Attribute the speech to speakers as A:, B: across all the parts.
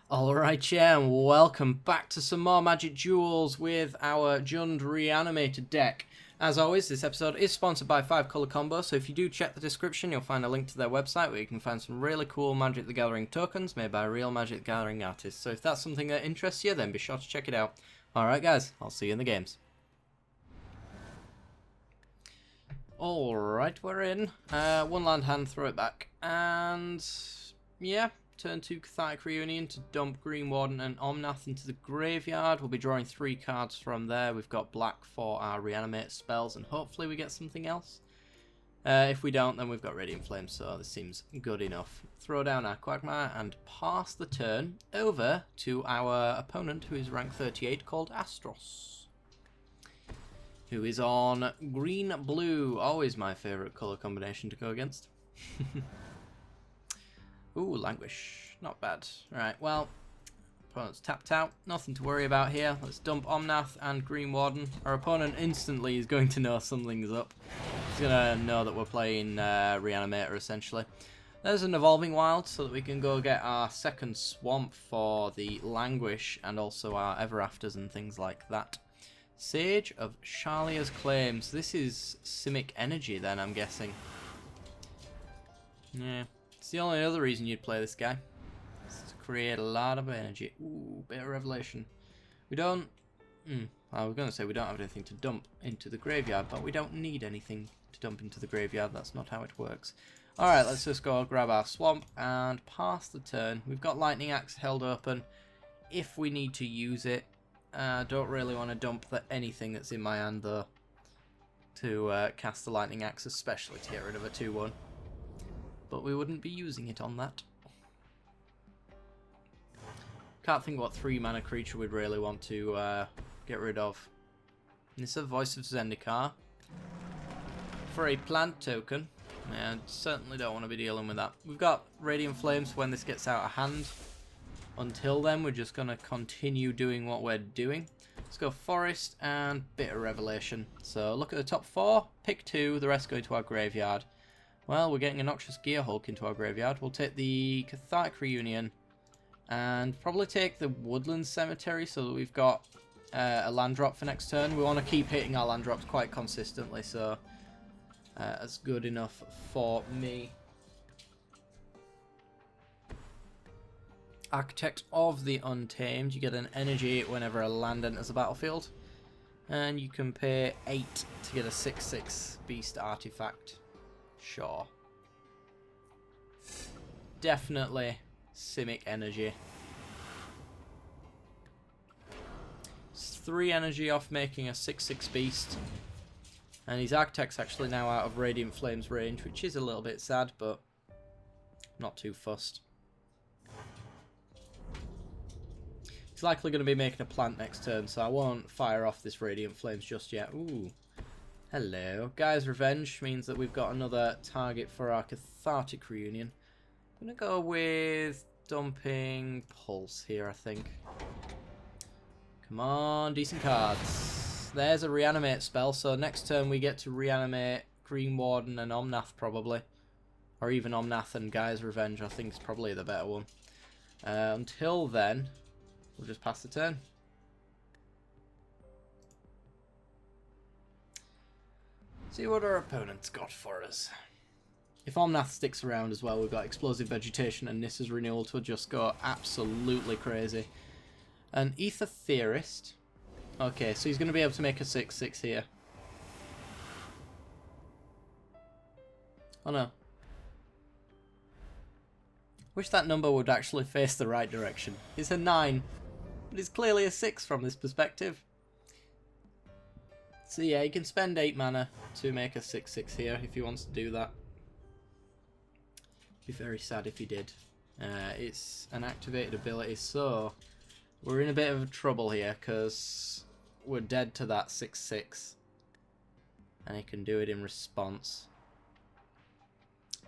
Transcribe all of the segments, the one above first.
A: Alright, yeah, and welcome back to some more Magic Duels with our Jund Reanimator deck. As always, this episode is sponsored by 5 Color Combo, so if you do check the description, you'll find a link to their website where you can find some really cool Magic the Gathering tokens made by real Magic the Gathering artists. So if that's something that interests you, then be sure to check it out. Alright guys, I'll see you in the games. Alright, we're in. One land hand, throw it back. And yeah. Turn 2 Cathartic Reunion to dump Green Warden and Omnath into the graveyard. We'll be drawing 3 cards from there. We've got black for our Reanimator spells, and hopefully we get something else. If we don't, then we've got Radiant Flame, so this seems good enough. Throw down our Quagmire and pass the turn over to our opponent, who is rank 38, called Astros, who is on green-blue. Always my favourite colour combination to go against. Ooh, Languish. Not bad. Alright, well, opponent's tapped out. Nothing to worry about here. Let's dump Omnath and Green Warden. Our opponent instantly is going to know something's up. He's going to know that we're playing Reanimator, essentially. There's an Evolving Wild, so that we can go get our second Swamp for the Languish, and also our Ever Afters and things like that. Sage of Charlia's Claims. This is Simic Energy, then, I'm guessing. Yeah. It's the only other reason you'd play this guy. It's to create a lot of energy. Ooh, bit of Revelation. We don't... I was going to say we don't have anything to dump into the graveyard, but we don't need anything to dump into the graveyard. That's not how it works. Alright, let's just go grab our Swamp and pass the turn. We've got Lightning Axe held open if we need to use it. Don't really want to dump anything that's in my hand, though, to cast the Lightning Axe, especially to get rid of a 2-1. But we wouldn't be using it on that. Can't think what 3-mana creature we'd really want to get rid of. Nissa, Voice of Zendikar. For a plant token. Yeah, I certainly don't want to be dealing with that. We've got Radiant Flames when this gets out of hand. Until then, we're just going to continue doing what we're doing. Let's go Forest and bit of Revelation. So look at the top 4, pick 2, the rest go into our graveyard. Well, we're getting a Noxious Gearhulk into our graveyard. We'll take the Cathartic Reunion and probably take the Woodland Cemetery so that we've got a land drop for next turn. We want to keep hitting our land drops quite consistently, so that's good enough for me. Architect of the Untamed. You get an energy whenever a land enters the battlefield. And you can pay 8 to get a 6/6 beast artifact. Sure. Definitely Simic Energy. It's 3 energy off making a 6/6 beast. And his Architect's actually now out of Radiant Flames range, which is a little bit sad, but not too fussed. He's likely going to be making a plant next turn, so I won't fire off this Radiant Flames just yet. Ooh. Hello. Guy's Revenge means that we've got another target for our Cathartic Reunion. I'm going to go with dumping Pulse here, I think. Come on, decent cards. There's a Reanimate spell, so next turn we get to reanimate Green Warden and Omnath, probably. Or even Omnath and Guy's Revenge, I think is probably the better one. Until then, we'll just pass the turn. See what our opponent's got for us. If Omnath sticks around as well, we've got Explosive Vegetation and Nissa's Renewal to just go absolutely crazy. An Ether Theorist. Okay, so he's going to be able to make a 6/6 here. Oh no. Wish that number would actually face the right direction. It's a 9, but it's clearly a 6 from this perspective. So yeah, he can spend 8 mana to make a 6/6 here if he wants to do that. Be very sad if he did. It's an activated ability, so we're in a bit of trouble here because we're dead to that 6/6. And he can do it in response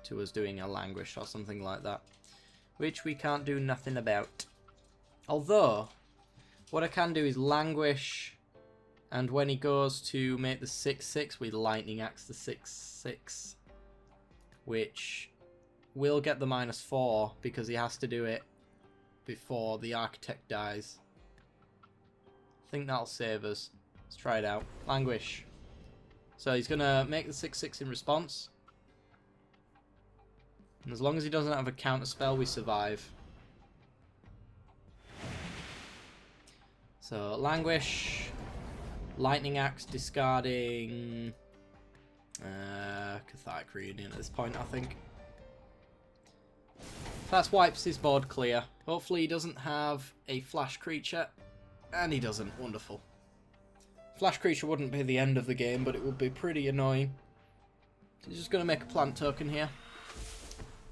A: to us doing a Languish or something like that, which we can't do nothing about. Although, what I can do is Languish, and when he goes to make the 6/6, we Lightning Axe the 6/6, which will get the -4 because he has to do it before the architect dies. I think that'll save us. Let's try it out. Languish. So he's going to make the 6/6 in response. And as long as he doesn't have a counter spell, we survive. So, Languish. Lightning Axe discarding... Cathartic Reunion at this point, I think. That wipes his board clear. Hopefully he doesn't have a flash creature. And he doesn't. Wonderful. Flash creature wouldn't be the end of the game, but it would be pretty annoying. So he's just going to make a plant token here.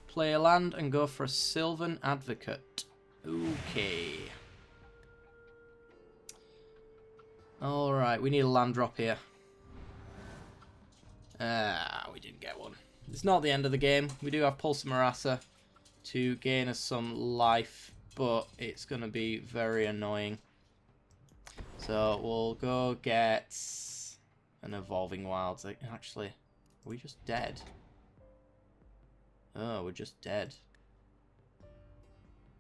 A: Play a land and go for a Sylvan Advocate. Okay. Alright, we need a land drop here. We didn't get one. It's not the end of the game. We do have Pulse of Marasa to gain us some life, but it's going to be very annoying. So we'll go get an Evolving Wilds. Actually, are we just dead? Oh, we're just dead.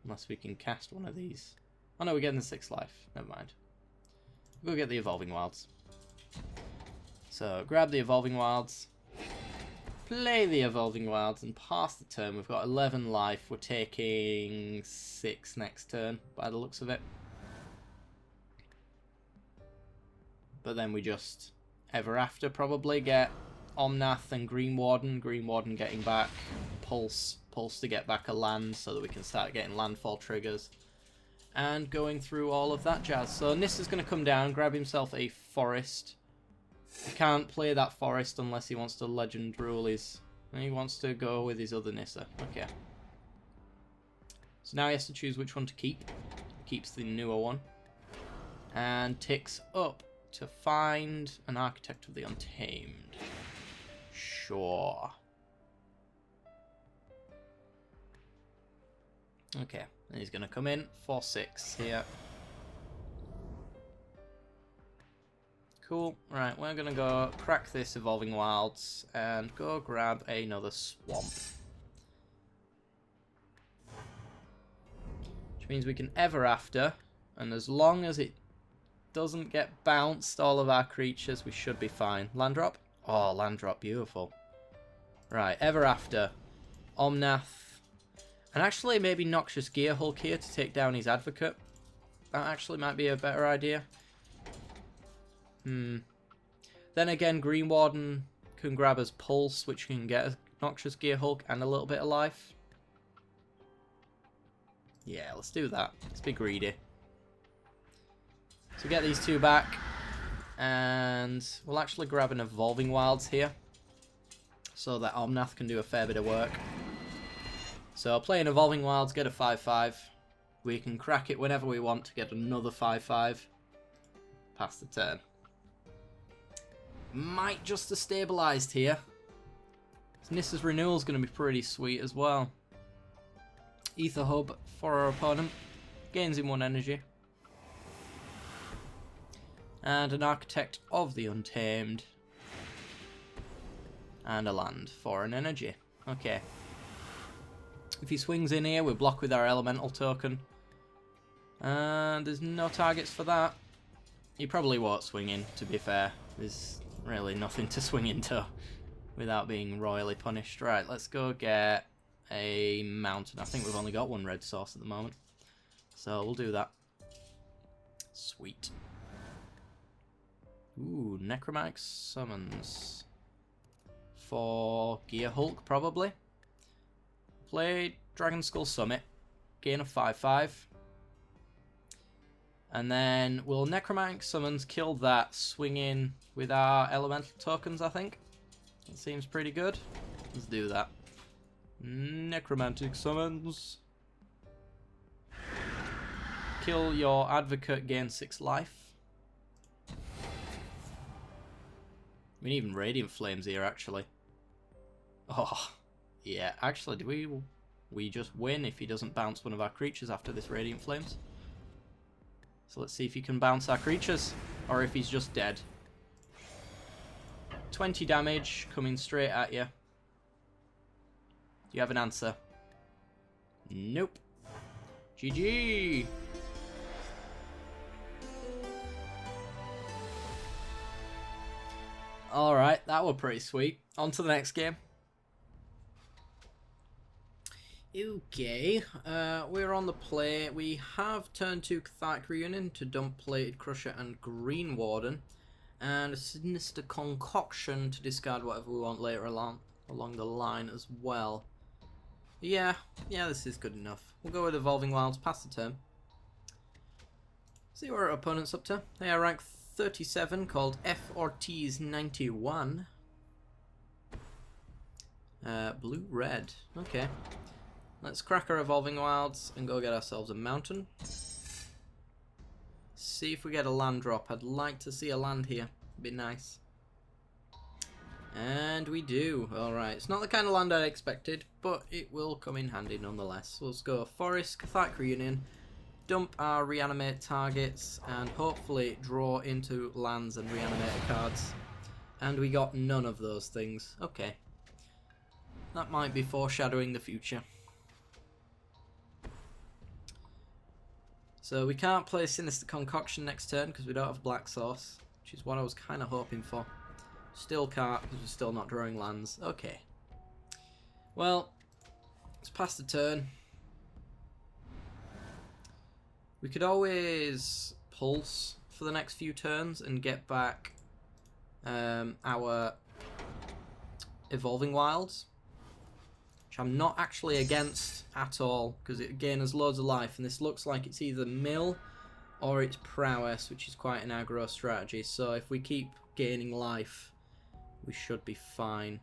A: Unless we can cast one of these. Oh no, we're getting the 6 life. Never mind. We'll get the Evolving Wilds. So, grab the Evolving Wilds. Play the Evolving Wilds and pass the turn. We've got 11 life. We're taking 6 next turn, by the looks of it. But then we just, ever after, probably get Omnath and Green Warden. Green Warden getting back Pulse. Pulse to get back a land so that we can start getting landfall triggers. And going through all of that jazz. So Nissa's going to come down, grab himself a forest. He can't play that forest unless he wants to legend rule his... And he wants to go with his other Nissa. Okay. So now he has to choose which one to keep. Keeps the newer one. And ticks up to find an Architect of the Untamed. Sure. Okay. And he's going to come in for 6 here. Cool. Right, we're going to go crack this Evolving Wilds and go grab another Swamp. Which means we can Ever After, and as long as it doesn't get bounced, all of our creatures, we should be fine. Land drop? Oh, land drop, beautiful. Right, Ever After. Omnath. And actually maybe Noxious Gearhulk here to take down his Advocate. That actually might be a better idea. Then again, Green Warden can grab us Pulse, which can get a Noxious Gearhulk and a little bit of life. Yeah, let's do that. Let's be greedy. So get these 2 back. And we'll actually grab an Evolving Wilds here. So that Omnath can do a fair bit of work. So play an Evolving Wilds, get a 5/5. We can crack it whenever we want to get another 5/5. Pass the turn. Might just have stabilised here. Nissa's Renewal is going to be pretty sweet as well. Ether Hub for our opponent. Gains him 1 energy. And an Architect of the Untamed. And a land for an energy. Okay. If he swings in here, we block with our Elemental token. And there's no targets for that. He probably won't swing in, to be fair. There's really nothing to swing into without being royally punished. Right, let's go get a mountain. I think we've only got 1 red source at the moment. So we'll do that. Sweet. Ooh, Necromantic Summons. For Gearhulk, probably. Play Dragon Skull Summit. Gain a 5/5. And then we'll Necromantic Summons, kill that, swing in with our Elemental tokens, I think. That seems pretty good. Let's do that. Necromantic Summons. Kill your Advocate, gain 6 life. I mean, even Radiant Flames here, actually. Oh, yeah. Actually, do we just win if he doesn't bounce one of our creatures after this Radiant Flames? So let's see if he can bounce our creatures, or if he's just dead. 20 damage coming straight at you. Do you have an answer? Nope. GG! Alright, that were pretty sweet. On to the next game. Okay, we're on the play. We have turn 2 Cathartic Reunion to dump Plated Crusher and Green Warden, and a Sinister Concoction to discard whatever we want later along the line as well. Yeah, this is good enough. We'll go with Evolving Wilds, pass the turn. See what our opponent's up to. They are rank 37, called F Ortiz 91. Blue-red. Okay. Let's crack our Evolving Wilds and go get ourselves a mountain. See if we get a land drop. I'd like to see a land here. It'd be nice. And we do. Alright, it's not the kind of land I expected, but it will come in handy nonetheless. Let's go Forest, Cathartic Reunion, dump our Reanimate targets, and hopefully draw into lands and Reanimator cards. And we got none of those things. Okay. That might be foreshadowing the future. So we can't play Sinister Concoction next turn because we don't have Black Source, which is what I was kind of hoping for. Still can't because we're still not drawing lands. Okay. Well, let's pass the turn. We could always pulse for the next few turns and get back our Evolving Wilds, which I'm not actually against at all because it again has loads of life, and this looks like it's either mill or it's prowess, which is quite an aggro strategy. So if we keep gaining life, we should be fine.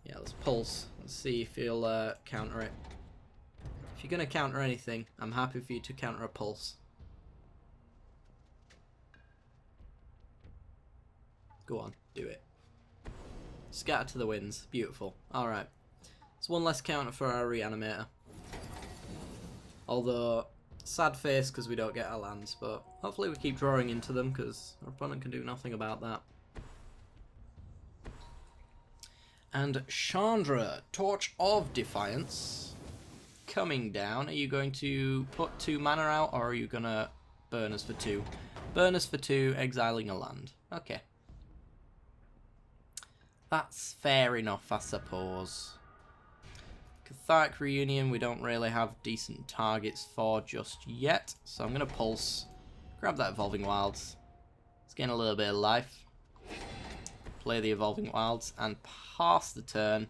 A: Yeah, let's pulse and see if he'll counter it. If you're going to counter anything, I'm happy for you to counter a pulse. Go on, do it. Scatter to the winds. Beautiful. Alright. It's one less counter for our Reanimator. Although, sad face because we don't get our lands, but hopefully we keep drawing into them because our opponent can do nothing about that. And Chandra, Torch of Defiance, coming down. Are you going to put 2 mana out, or are you going to burn us for 2? Burn us for 2, exiling a land. Okay. That's fair enough, I suppose. Cathartic Reunion, we don't really have decent targets for just yet, so I'm going to pulse, grab that Evolving Wilds. Let's gain a little bit of life. Play the Evolving Wilds and pass the turn.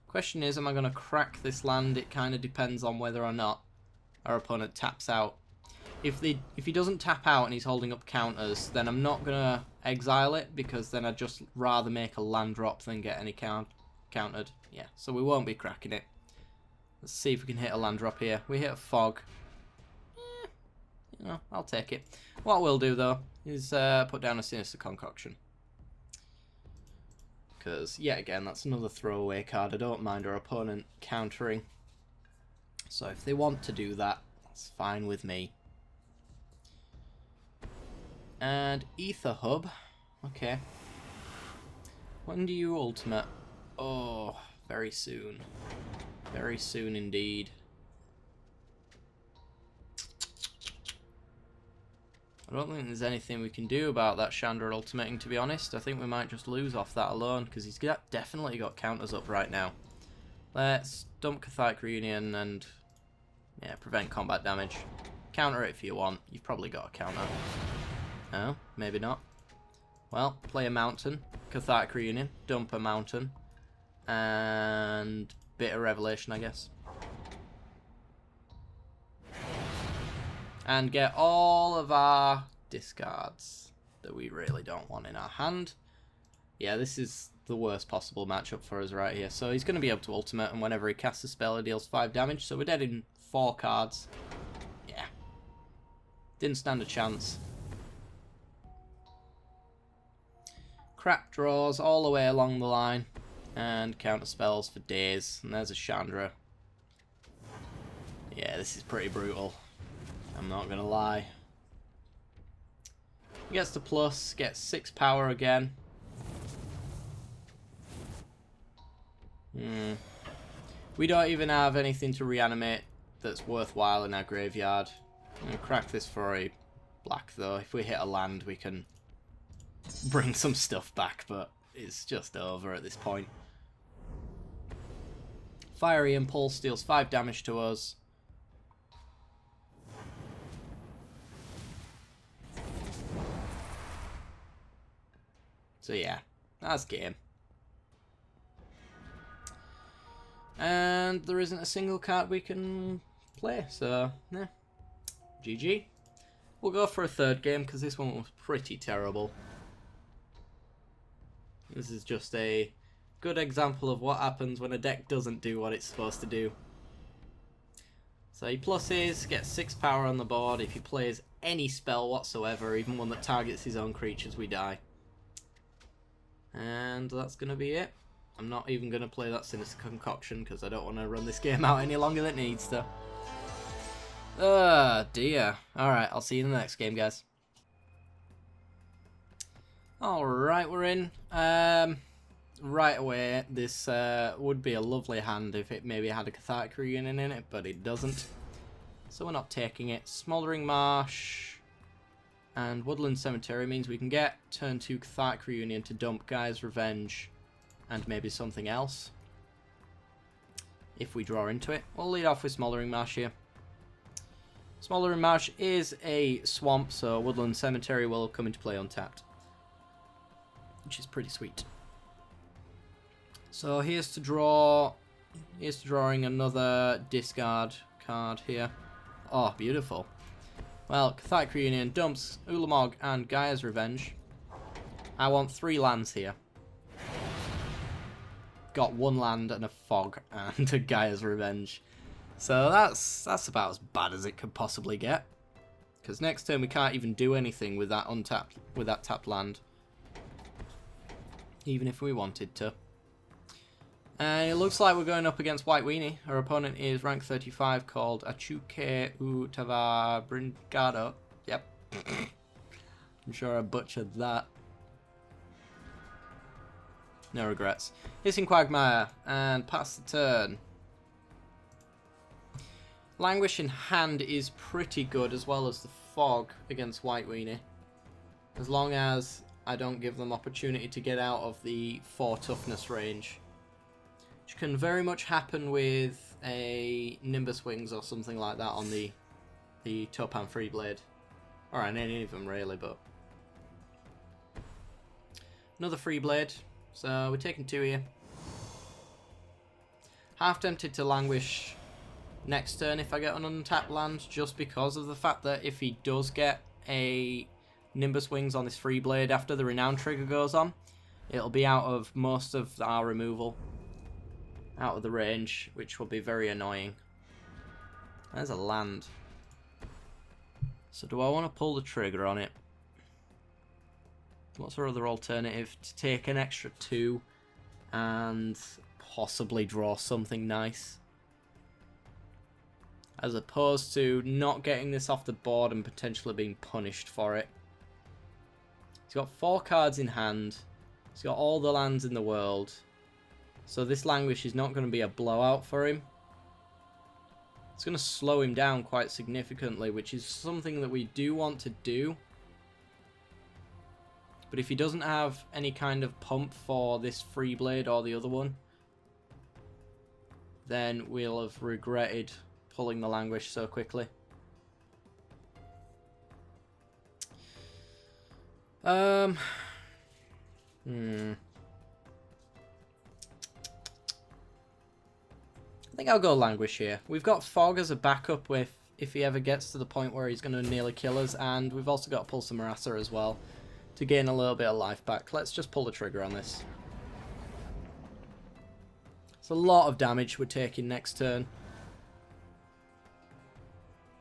A: Question is, am I going to crack this land? It kind of depends on whether or not our opponent taps out. If he doesn't tap out and he's holding up counters, then I'm not going to exile it, because then I'd just rather make a land drop than get any countered. Yeah, so we won't be cracking it. Let's see if we can hit a land drop here. We hit a fog. You know, I'll take it. What we'll do, though, is put down a Sinister Concoction. Because, yet again, that's another throwaway card. I don't mind our opponent countering. So if they want to do that, that's fine with me. And Ether Hub. Okay. When do you ultimate? Oh, very soon. Very soon indeed. I don't think there's anything we can do about that Chandra ultimating, to be honest. I think we might just lose off that alone, because he's definitely got counters up right now. Let's dump Cathartic Reunion and, yeah, prevent combat damage. Counter it if you want. You've probably got a counter. Oh, maybe not. Well, play a mountain. Cathartic Reunion. Dump a mountain. And Bitter Revelation, I guess. And get all of our discards that we really don't want in our hand. Yeah, this is the worst possible matchup for us right here. So he's going to be able to ultimate, and whenever he casts a spell, it deals 5 damage. So we're dead in 4 cards. Yeah. Didn't stand a chance. Crap draws all the way along the line. And counter spells for days. And there's a Chandra. Yeah, this is pretty brutal. I'm not gonna lie. He gets the plus, gets 6 power again. We We don't even have anything to reanimate that's worthwhile in our graveyard. I'm going to crack this for a black, though. If we hit a land, we can bring some stuff back, but it's just over at this point. Fiery Impulse deals 5 damage to us. So yeah, that's game. And there isn't a single card we can play, so yeah. GG. We'll go for a third game because this one was pretty terrible. This is just a good example of what happens when a deck doesn't do what it's supposed to do. So he pluses, gets 6 power on the board. If he plays any spell whatsoever, even one that targets his own creatures, we die. And that's going to be it. I'm not even going to play that Sinister Concoction because I don't want to run this game out any longer than it needs to. Oh dear. Alright, I'll see you in the next game, guys. Alright, we're in. Right away, this would be a lovely hand if it maybe had a Cathartic Reunion in it, but it doesn't. So we're not taking it. Smoldering Marsh and Woodland Cemetery means we can get turn 2 Cathartic Reunion to dump Gaia's Revenge and maybe something else if we draw into it. We'll lead off with Smoldering Marsh here. Smoldering Marsh is a swamp, so Woodland Cemetery will come into play untapped, which is pretty sweet. So here's to draw. Here's to drawing another discard card here. Oh, beautiful. Well, Cathartic Reunion dumps Ulamog and Gaia's Revenge. I want 3 lands here. Got 1 land and a Fog and a Gaia's Revenge. So that's about as bad as it could possibly get. Because next turn we can't even do anything with that tapped land. Even if we wanted to. And it looks like we're going up against White Weenie. Our opponent is rank 35 called Achuke Utava Brigado. Yep. I'm sure I butchered that. No regrets. Hissing Quagmire and pass the turn. Languish in hand is pretty good, as well as the Fog against White Weenie. As long as I don't give them opportunity to get out of the 4 toughness range. Which can very much happen with a Nimbus Wings or something like that on the Topan Freeblade. Or on any of them really, but... Another Freeblade. So we're taking 2 here. Half tempted to Languish next turn if I get an untapped land, just because of the fact that if he does get a Nimbus Wings on this Freeblade after the Renown trigger goes on, it'll be out of most of our removal. Out of the range, which will be very annoying. There's a land. So do I want to pull the trigger on it? What's our other alternative? To take an extra 2 and possibly draw something nice. As opposed to not getting this off the board and potentially being punished for it. He's got 4 cards in hand. He's got all the lands in the world. So this Languish is not going to be a blowout for him. It's going to slow him down quite significantly, which is something that we do want to do. But if he doesn't have any kind of pump for this Freeblade or the other one, then we'll have regretted pulling the Languish so quickly. I think I'll go Languish here. We've got Fog as a backup with if he ever gets to the point where he's going to nearly kill us, and we've also got Pulsar Marassa as well to gain a little bit of life back. Let's just pull the trigger on this. It's a lot of damage we're taking next turn.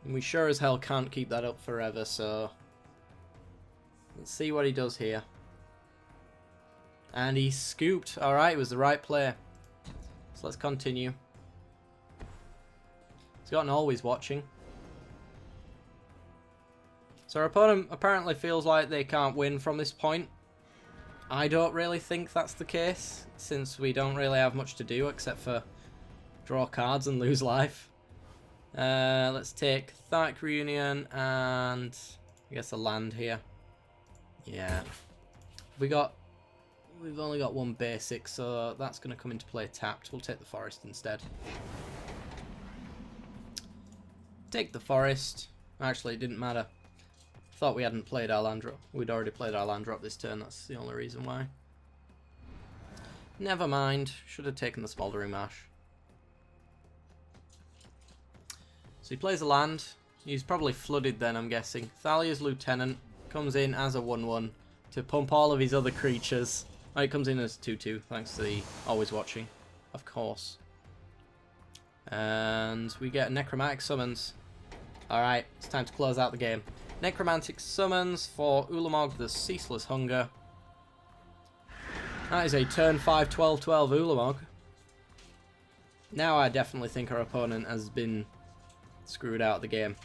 A: And we sure as hell can't keep that up forever, so let's see what he does here. And he scooped. Alright, it was the right play. So let's continue. He's got an Always Watching. So our opponent apparently feels like they can't win from this point. I don't really think that's the case, since we don't really have much to do except for draw cards and lose life. Let's take Cathartic Reunion and I guess a land here. Yeah. We've only got one basic, so that's going to come into play tapped. We'll take the forest instead. Take the forest. Actually, it didn't matter. Thought we hadn't played our land drop. We'd already played our land drop this turn. That's the only reason why. Never mind. Should have taken the Smoldering Marsh. So he plays a land. He's probably flooded then, I'm guessing. Thalia's Lieutenant comes in as a 1/1 to pump all of his other creatures. Oh, it comes in as 2/2, thanks to the always watching, of course. And we get Necromantic Summons. Alright, it's time to close out the game. Necromantic Summons for Ulamog the Ceaseless Hunger. That is a turn 5 12/12 Ulamog. Now I definitely think our opponent has been screwed out of the game.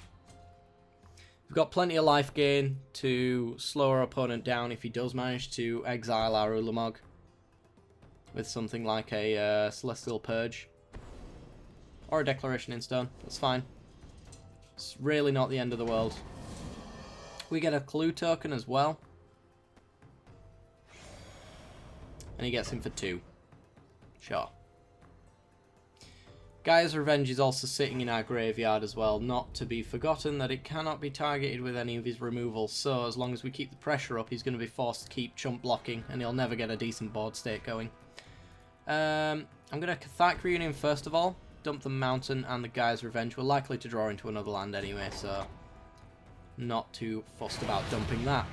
A: We've got plenty of life gain to slow our opponent down if he does manage to exile our Ulamog with something like a Celestial Purge or a Declaration in Stone. That's fine. It's really not the end of the world. We get a clue token as well. And he gets him for 2. Sure. Gaia's Revenge is also sitting in our graveyard as well, not to be forgotten that it cannot be targeted with any of his removals, so as long as we keep the pressure up, he's going to be forced to keep chump blocking, and he'll never get a decent board state going. I'm going to Cathartic Reunion first of all, dump the Mountain and the Gaia's Revenge. We're likely to draw into another land anyway, so not too fussed about dumping that.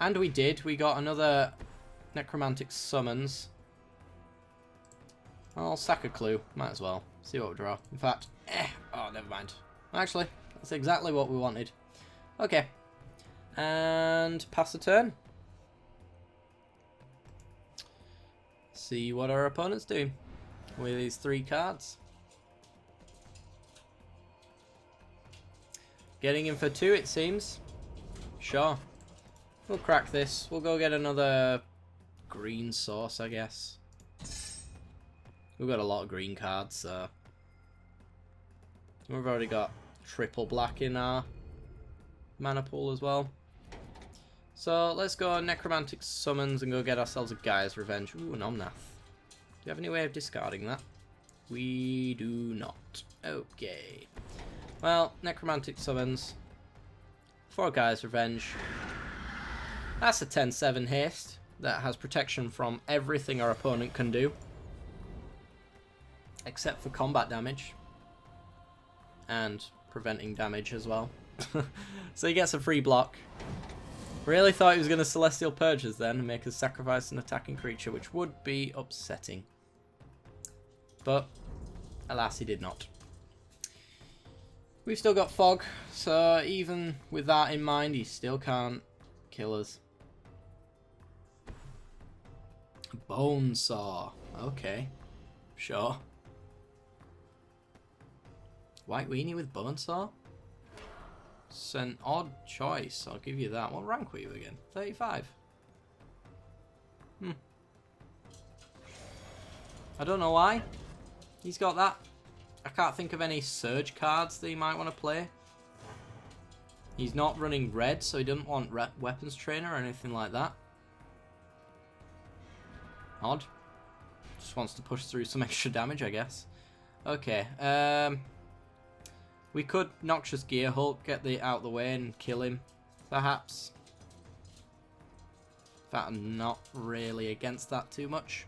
A: And we did. We got another Necromantic Summons. I'll sack a clue. Might as well. See what we draw. In fact, oh, never mind. Actually, that's exactly what we wanted. Okay. And pass the turn. See what our opponents do with these 3 cards. Getting him for 2, it seems. Sure. We'll crack this. We'll go get another green source, I guess. We've got a lot of green cards, so we've already got triple black in our mana pool as well. So let's go Necromantic Summons and go get ourselves a Gaia's Revenge. Ooh, an Omnath. Do you have any way of discarding that? We do not. Okay. Well, Necromantic Summons for Gaia's Revenge. That's a 10/7 haste that has protection from everything our opponent can do. Except for combat damage. And preventing damage as well. So he gets a free block. Really thought he was going to Celestial Purge us then and make us sacrifice an attacking creature, which would be upsetting. But, alas, he did not. We've still got Fog, so even with that in mind, he still can't kill us. Bone Saw. Okay. Sure. White Weenie with Bonesaw? It's an odd choice, I'll give you that. What rank were you again? 35. I don't know why. He's got that. I can't think of any Surge cards that he might want to play. He's not running red, so he doesn't want Weapons Trainer or anything like that. Odd. Just wants to push through some extra damage, I guess. Okay, we could Noxious Gear Hulk, get the out of the way and kill him, perhaps. In fact, I'm not really against that too much.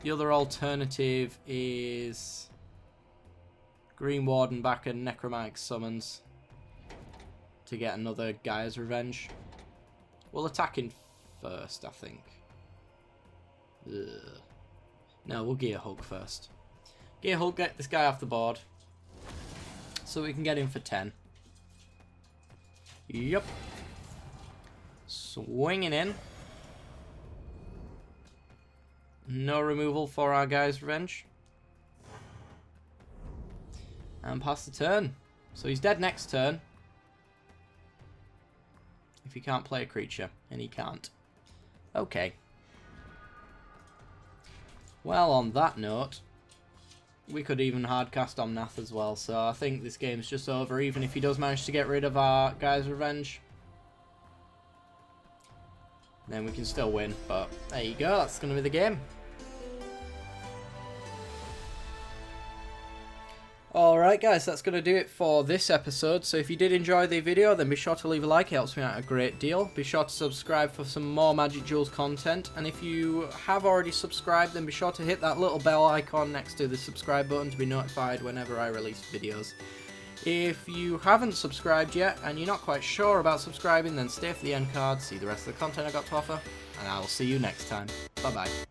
A: The other alternative is Green Warden back and Necromantic Summons to get another Gaia's Revenge. We'll attack him first, I think. Ugh. No, we'll Gear Hulk first. Gear Hulk, get this guy off the board. So we can get him for 10. Yup. Swinging in. No removal for our Gaia's Revenge. And pass the turn. So he's dead next turn. If he can't play a creature. And he can't. Okay. Well, on that note, we could even hardcast on Nath as well. So I think this game's just over, even if he does manage to get rid of our guy's revenge. Then we can still win, but there you go, that's going to be the game. Alright guys, that's going to do it for this episode. So if you did enjoy the video, then be sure to leave a like, it helps me out a great deal. Be sure to subscribe for some more Magic Duels content, and if you have already subscribed, then be sure to hit that little bell icon next to the subscribe button to be notified whenever I release videos. If you haven't subscribed yet, and you're not quite sure about subscribing, then stay for the end card, see the rest of the content I got to offer, and I will see you next time. Bye bye.